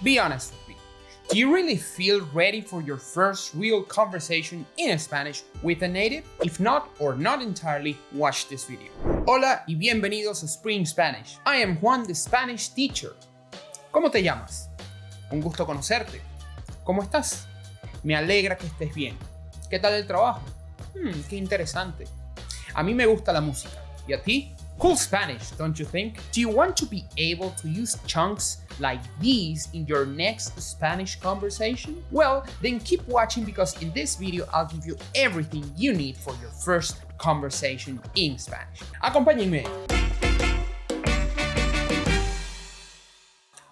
Be honest with me. Do you really feel ready for your first real conversation in Spanish with a native? If not, or not entirely, watch this video. Hola y bienvenidos a Spring Spanish. I am Juan, the Spanish teacher. ¿Cómo te llamas? Un gusto conocerte. ¿Cómo estás? Me alegra que estés bien. ¿Qué tal el trabajo? Qué interesante. A mí me gusta la música. ¿Y a ti? Cool Spanish, don't you think? Do you want to be able to use chunks like these in your next Spanish conversation? Well, then keep watching because in this video I'll give you everything you need for your first conversation in Spanish. Acompáñenme.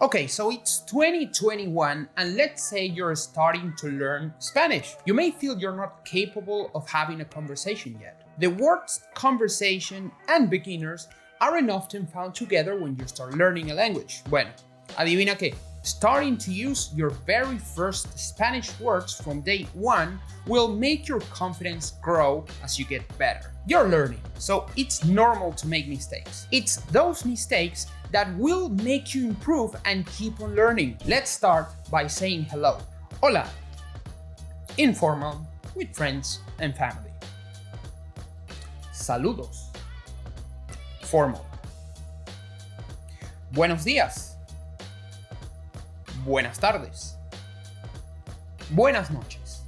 Okay, so it's 2021 and let's say you're starting to learn Spanish. You may feel you're not capable of having a conversation yet. The words conversation and beginners aren't often found together when you start learning a language. Bueno, adivina qué. Starting to use your very first Spanish words from day one will make your confidence grow as you get better. You're learning, so it's normal to make mistakes. It's those mistakes that will make you improve and keep on learning. Let's start by saying hello. Hola. Informal, with friends and family. Saludos. Formal. Buenos días. Buenas tardes. Buenas noches.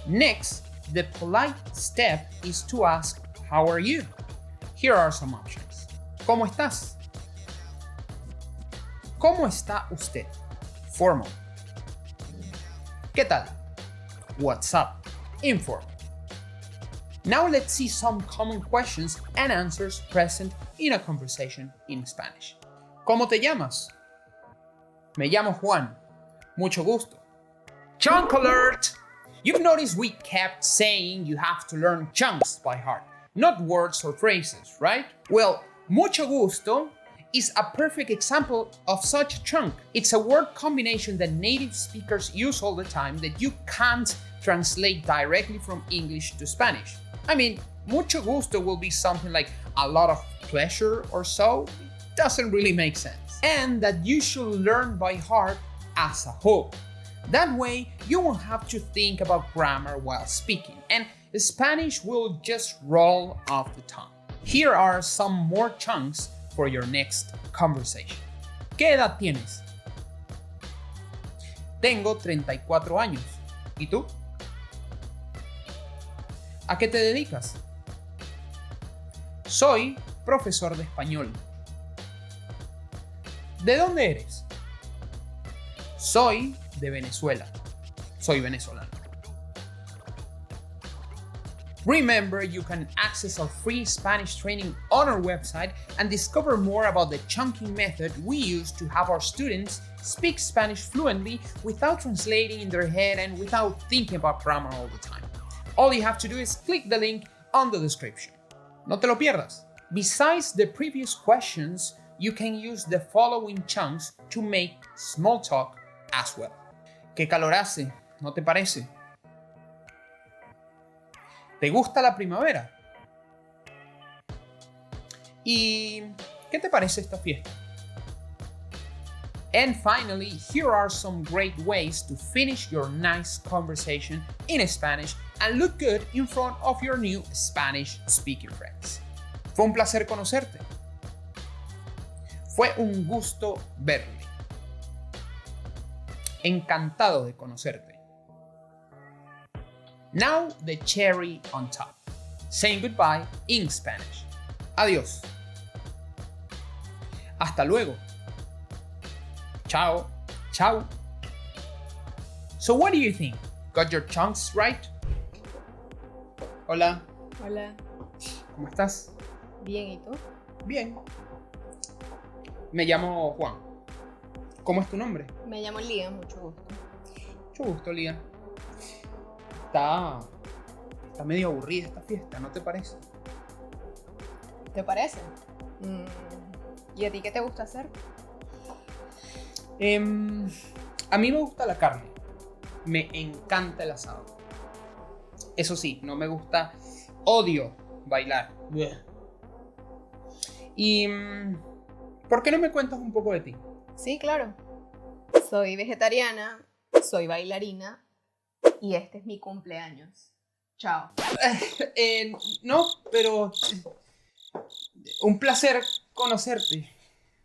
Next, the polite step is to ask, how are you? Here are some options. ¿Cómo estás? ¿Cómo está usted? Formal. ¿Qué tal? What's up? Informal. Now let's see some common questions and answers present in a conversation in Spanish. ¿Cómo te llamas? Me llamo Juan. Mucho gusto. Chunk alert! You've noticed we kept saying you have to learn chunks by heart, not words or phrases, right? Well, mucho gusto is a perfect example of such a chunk. It's a word combination that native speakers use all the time that you can't translate directly from English to Spanish. I mean, mucho gusto will be something like a lot of pleasure or so. It doesn't really make sense. And that you should learn by heart as a whole. That way, you won't have to think about grammar while speaking, and Spanish will just roll off the tongue. Here are some more chunks for your next conversation. ¿Qué edad tienes? Tengo 34 años. ¿Y tú? ¿A qué te dedicas? Soy profesor de español. ¿De dónde eres? Soy de Venezuela. Soy venezolano. Remember, you can access our free Spanish training on our website and discover more about the chunking method we use to have our students speak Spanish fluently without translating in their head and without thinking about grammar all the time. All you have to do is click the link on the description. No te lo pierdas. Besides the previous questions, you can use the following chunks to make small talk as well. ¿Qué calor hace? ¿No te parece? ¿Te gusta la primavera? ¿Y qué te parece esta fiesta? And finally, here are some great ways to finish your nice conversation in Spanish and look good in front of your new Spanish-speaking friends. Fue un placer conocerte. Fue un gusto verle. Encantado de conocerte. Now the cherry on top. Saying goodbye in Spanish. Adiós. Hasta luego. Ciao. Ciao. So what do you think? Got your chunks right? Hola. Hola. ¿Cómo estás? Bien, ¿y tú? Bien. Me llamo Juan. ¿Cómo es tu nombre? Me llamo Lía, mucho gusto. Mucho gusto, Lía. Está medio aburrida esta fiesta, ¿no te parece? ¿Te parece? ¿Y a ti qué te gusta hacer? A mí me gusta la carne. Me encanta el asado. Eso sí, no me gusta. Odio bailar. ¿Y por qué no me cuentas un poco de ti? Sí, claro. Soy vegetariana, soy bailarina y este es mi cumpleaños. Chao. No, pero un placer conocerte.